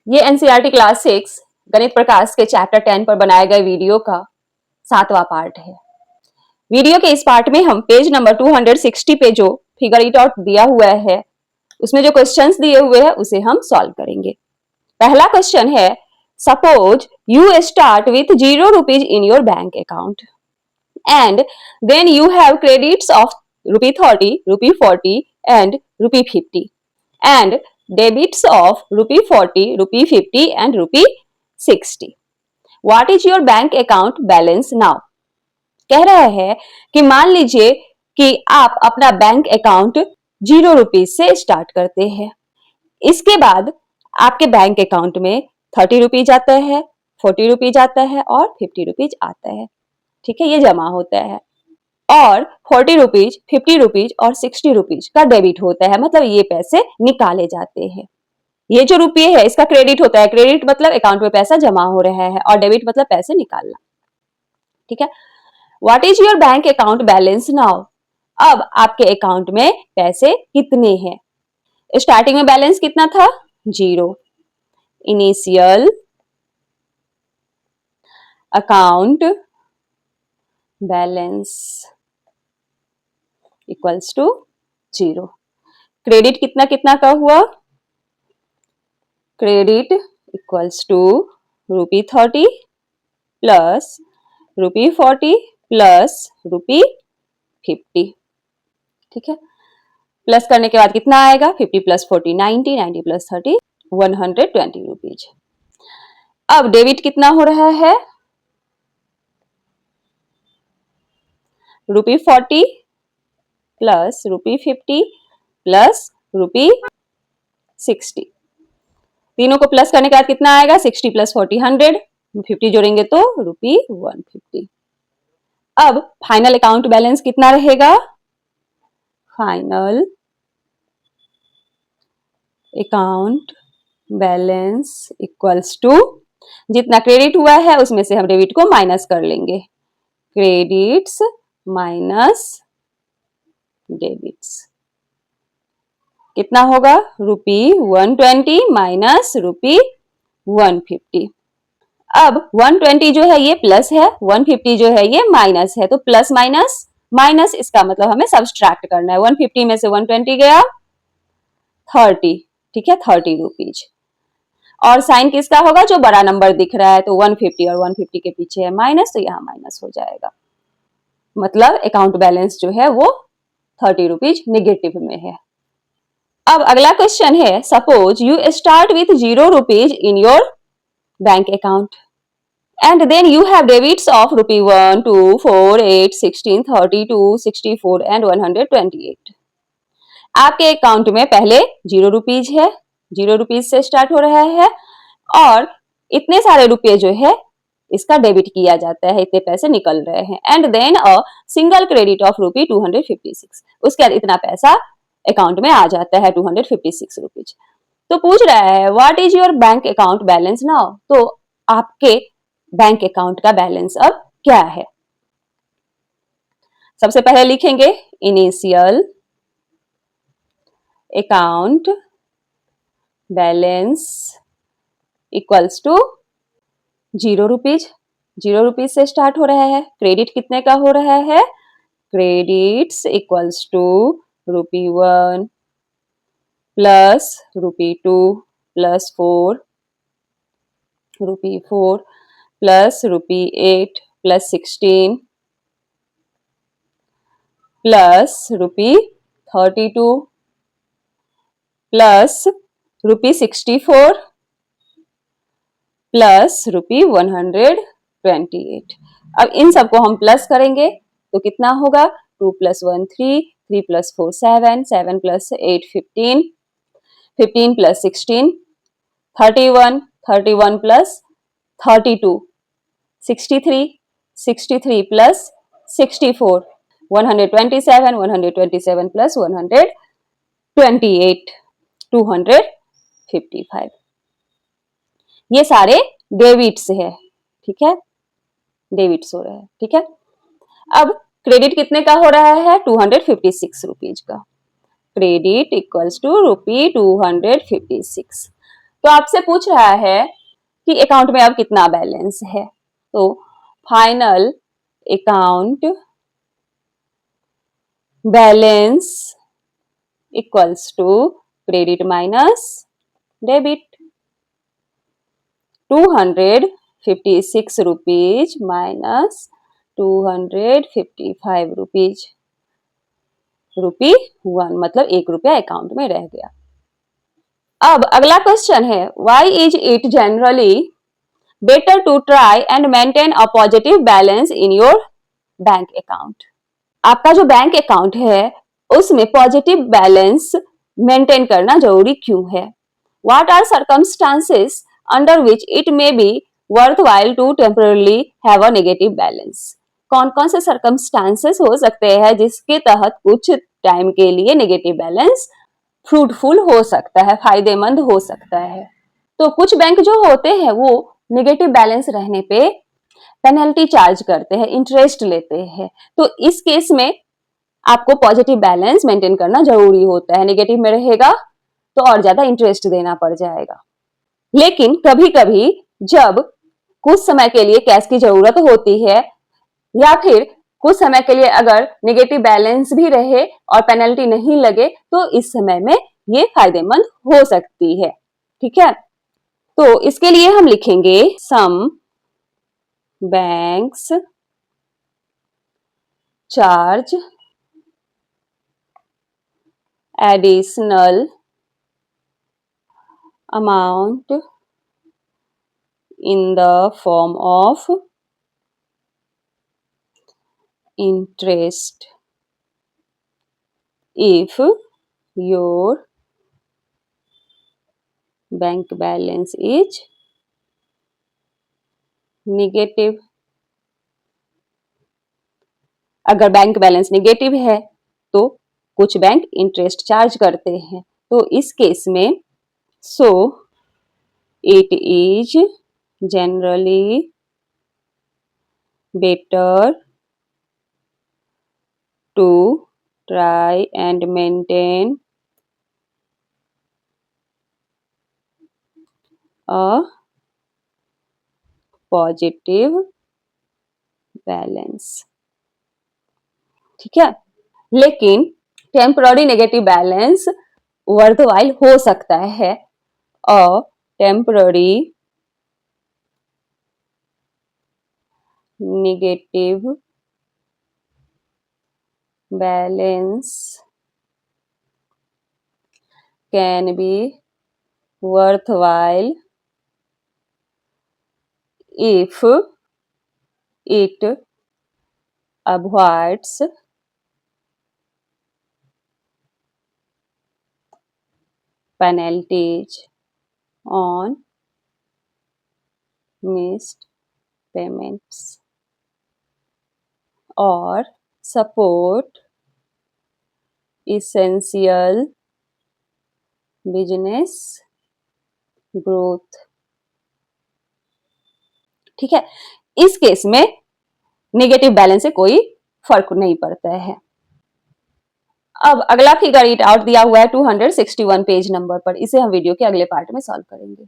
ये NCERT class 6 गणित प्रकाश के चैप्टर 10 पर बनाए गए वीडियो का 7वां पार्ट है। वीडियो के इस पार्ट में हम पेज नंबर 260 पे जो फिगर इट आउट दिया हुआ है, उसमें जो क्वेश्चंस दिए हुए हैं उसे हम सॉल्व करेंगे। पहला क्वेश्चन है, suppose you start with 0 rupees in your bank account and then you have credits of ₹30, ₹40 and ₹50 and debits of ₹40, ₹50 and ₹60. What is your bank account balance now? कह रहा है कि मान लीजिए कि आप अपना बैंक अकाउंट 0 रुपीज से स्टार्ट करते हैं। इसके बाद आपके बैंक अकाउंट में 30 रुपीज आता है, 40 रुपीज आता है और 50 रुपीज आता है। ठीक है, ये जमा होता है और 40 रुपीज, 50 रुपीज और 60 रुपीज का डेबिट होता है, मतलब ये पैसे निकाले जाते हैं। ये जो रुपये है इसका क्रेडिट होता है। क्रेडिट मतलब अकाउंट में पैसा जमा हो रहा है और डेबिट मतलब पैसे निकालना। ठीक है, what is your bank account balance now? अब आपके अकाउंट में पैसे कितने हैं? स्टार्टिंग में बैलेंस कितना था? 0। Initial account balance equals to 0। Credit कितना कितना का हुआ? Credit equals to ₹30 plus ₹40 plus ₹50। ठीक है, प्लस करने के बाद कितना आएगा? 50 प्लस 40 90, 90 प्लस 30 120 रुपीज। अब डेबिट कितना हो रहा है? ₹40 प्लस ₹50 प्लस ₹60। तीनों को प्लस करने के बाद कितना आएगा? 60 प्लस 40 100, 50 जोड़ेंगे तो ₹150। अब फाइनल अकाउंट बैलेंस कितना रहेगा? Final account balance equals to जितना क्रेडिट हुआ है उसमें से हम डेबिट को माइनस कर लेंगे। क्रेडिट्स माइनस डेबिट्स कितना होगा? ₹120 माइनस ₹150। अब 120 जो है ये प्लस है, 150 जो है ये माइनस है, तो प्लस माइनस माइनस, इसका मतलब हमें सब्सट्रैक्ट करना है। 150 में से 120 गया 30। ठीक है, 30 रुपीज। और साइन किसका होगा? जो बड़ा नंबर दिख रहा है, तो 150 और 150 के पीछे है माइनस, तो यहाँ माइनस हो जाएगा। मतलब अकाउंट बैलेंस जो है वो 30 रुपीज निगेटिव में है। अब अगला क्वेश्चन है, suppose you start with 0 rupees in your bank account and then you have debits of ₹1, 2, 4, 8, 16, 32, 64 and 128। आपके अकाउंट में पहले 0 रुपीज है, 0 रुपीज से स्टार्ट हो रहा है और इतने सारे रुपये जो है इसका डेबिट किया जाता है, इतने पैसे निकल रहे हैं। And then a single credit of ₹256। उसके बाद इतना पैसा अकाउंट में आ जाता है, 256 रुपीज। तो पूछ रहा है what is your bank account balance now? तो आपके बैंक अकाउंट का बैलेंस अब क्या है? सबसे पहले लिखेंगे initial account balance equals to 0 rupees. 0 rupees से स्टार्ट हो रहा है। क्रेडिट कितने का हो रहा है? Credits equals to ₹1 plus ₹2 plus ₹4 plus ₹8 plus 16 plus ₹32 plus ₹64 plus ₹128। अब इन सबको हम प्लस करेंगे तो कितना होगा? 2 plus 1 3, 3 plus 4 7, 7 plus 8 15, 15 plus 16 31, 31 plus 32 63, 63 plus 64 127, 127 plus 128 255। ये सारे डेबिट्स है। ठीक है, डेबिट्स हो रहा है। ठीक है, अब क्रेडिट कितने का हो रहा है? 256 रुपीज का। Credit equals to ₹256। तो आपसे पूछ रहा है कि अकाउंट में अब कितना बैलेंस है। तो final account balance equals to credit minus debit. 256 rupees minus 255 rupees, rupee 1 मतलब 1 रुपया अकाउंट में रह गया। अब अगला क्वेश्चन है, why is it generally better to try and maintain a positive balance in your bank account. आपका जो बैंक अकाउंट है उसमें पॉजिटिव बैलेंस मेंटेन करना जरूरी क्यों है? What are circumstances under which it may be worthwhile to temporarily have a negative balance. कौन कौन से सर्कमस्टांसेस हो सकते हैं जिसके तहत कुछ टाइम के लिए नेगेटिव बैलेंस फ्रूटफुल हो सकता है, फायदेमंद हो सकता है। तो कुछ बैंक जो होते हैं वो नेगेटिव बैलेंस रहने पे पेनल्टी चार्ज करते हैं, इंटरेस्ट लेते हैं। तो इस केस में आपको पॉजिटिव बैलेंस मेंटेन करना जरूरी होता है। नेगेटिव में रहेगा तो और ज्यादा इंटरेस्ट देना पड़ जाएगा। लेकिन कभी कभी जब कुछ समय के लिए कैश की जरूरत होती है या फिर कुछ समय के लिए अगर नेगेटिव बैलेंस भी रहे और पेनल्टी नहीं लगे तो इस समय में ये फायदेमंद हो सकती है। ठीक है, तो इसके लिए हम लिखेंगे some banks charge additional amount in the form of interest if your bank balance is negative। अगर बैंक बैलेंस नेगेटिव है तो कुछ बैंक इंटरेस्ट चार्ज करते हैं। तो इस केस में so it is generally better to try and maintain a positive balance. ठीक है, लेकिन टेम्पररी नेगेटिव बैलेंस वर्थवाइल हो सकता है। और temporary negative balance can be worthwhile if it avoids penalties on missed payments or support essential business growth। ठीक है, इस केस में नेगेटिव बैलेंस से कोई फर्क नहीं पड़ता है। अब अगला फिगर ईट आउट दिया हुआ है 261 पेज नंबर पर, इसे हम वीडियो के अगले पार्ट में सॉल्व करेंगे।